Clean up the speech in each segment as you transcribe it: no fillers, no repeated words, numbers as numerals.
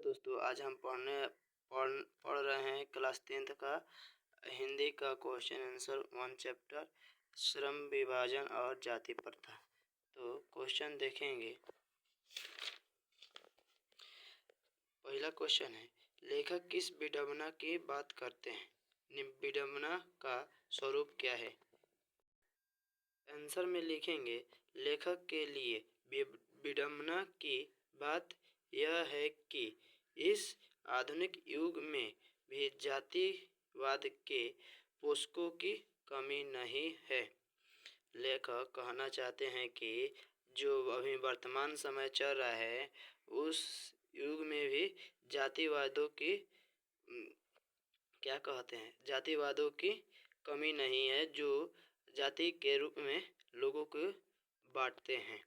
दोस्तों, आज हम पढ़ रहे हैं क्लास 10th का हिंदी का क्वेश्चन आंसर 1 चैप्टर श्रम विभाजन और जाति प्रथा। तो क्वेश्चन देखेंगे। पहला क्वेश्चन है, लेखक किस विडंबना की बात करते हैं? विडंबना का स्वरूप क्या है? आंसर में लिखेंगे, लेखक के लिए विडंबना की बात यह है कि इस आधुनिक युग में भी जातिवाद के पोषकों की कमी नहीं है। लेखक कहना चाहते हैं कि जो अभी वर्तमान समय चल रहा है उस युग में भी जातिवादों की जातिवादों की कमी नहीं है, जो जाति के रूप में लोगों को बांटते हैं,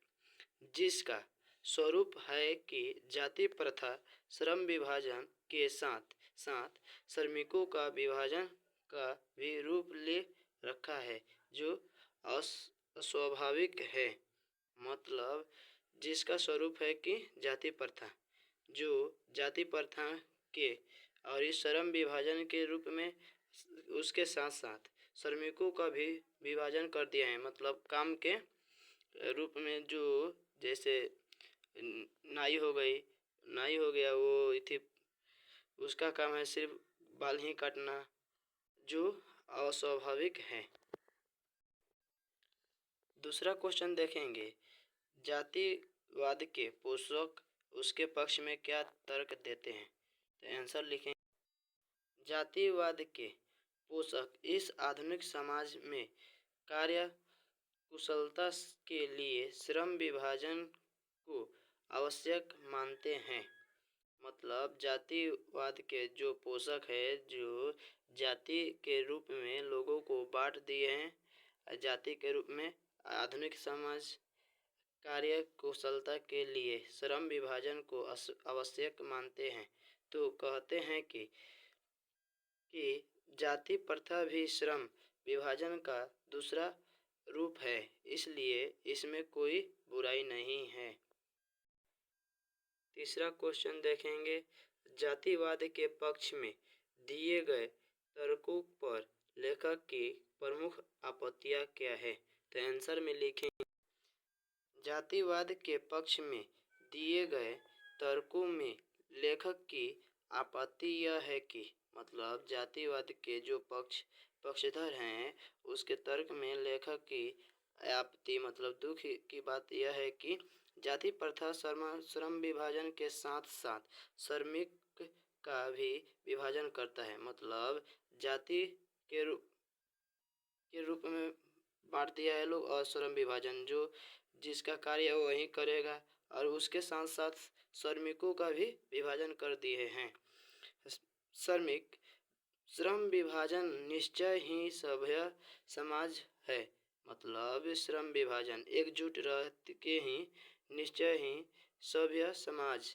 जिसका स्वरूप है कि जाति प्रथा श्रम विभाजन के साथ साथ श्रमिकों का विभाजन का भी रूप ले रखा है, जो अस्वाभाविक है। मतलब जिसका स्वरूप है कि जाति प्रथा, जो जाति प्रथा के और इस श्रम विभाजन के रूप में उसके साथ साथ श्रमिकों का भी विभाजन कर दिया है। मतलब काम के रूप में, जो जैसे नाई हो गया, वो थी, उसका काम है सिर्फ बाल ही काटना, जो अस्वाभाविक है। दूसरा क्वेश्चन देखेंगे, जातिवाद के पोषक उसके पक्ष में क्या तर्क देते हैं? तो आंसर लिखेंगे, जातिवाद के पोषक इस आधुनिक समाज में कार्य कुशलता के लिए श्रम विभाजन को आवश्यक मानते हैं। मतलब जातिवाद के जो पोषक है, जो जाति के रूप में लोगों को बांट दिए हैं, जाति के रूप में आधुनिक समाज कार्य कुशलता के लिए श्रम विभाजन को आवश्यक मानते हैं। तो कहते हैं कि जाति प्रथा भी श्रम विभाजन का दूसरा रूप है, इसलिए इसमें कोई बुराई नहीं है। तीसरा क्वेश्चन देखेंगे, जातिवाद के पक्ष में दिए गए तर्कों पर लेखक की प्रमुख आपत्तियां क्या है? तो आंसर में लिखेंगे, जातिवाद के पक्ष में दिए गए तर्कों में लेखक की आपत्ति यह है कि मतलब जातिवाद के जो पक्षधर हैं, उसके तर्क में लेखक की आपत्ति मतलब दुख की बात यह है कि जाति प्रथा श्रम विभाजन के साथ साथ श्रमिक का भी विभाजन करता है। मतलब जाति के रूप में बांट दिया है लोग, और श्रम विभाजन जो जिसका कार्य वही करेगा, और उसके साथ साथ श्रमिकों का भी विभाजन कर दिए हैं। श्रम विभाजन निश्चय ही सभ्य समाज है। मतलब श्रम विभाजन एकजुट रह के ही निश्चय ही सभ्य समाज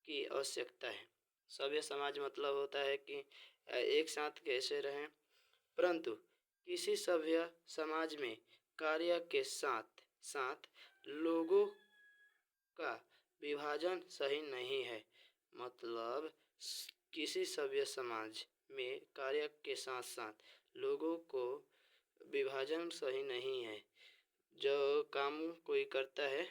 की आवश्यकता है। सभ्य समाज मतलब होता है कि एक साथ कैसे रहें, परंतु किसी सभ्य समाज में कार्य के साथ साथ लोगों का विभाजन सही नहीं है। मतलब किसी सभ्य समाज में कार्य के साथ साथ लोगों को विभाजन सही नहीं है। जो काम कोई करता है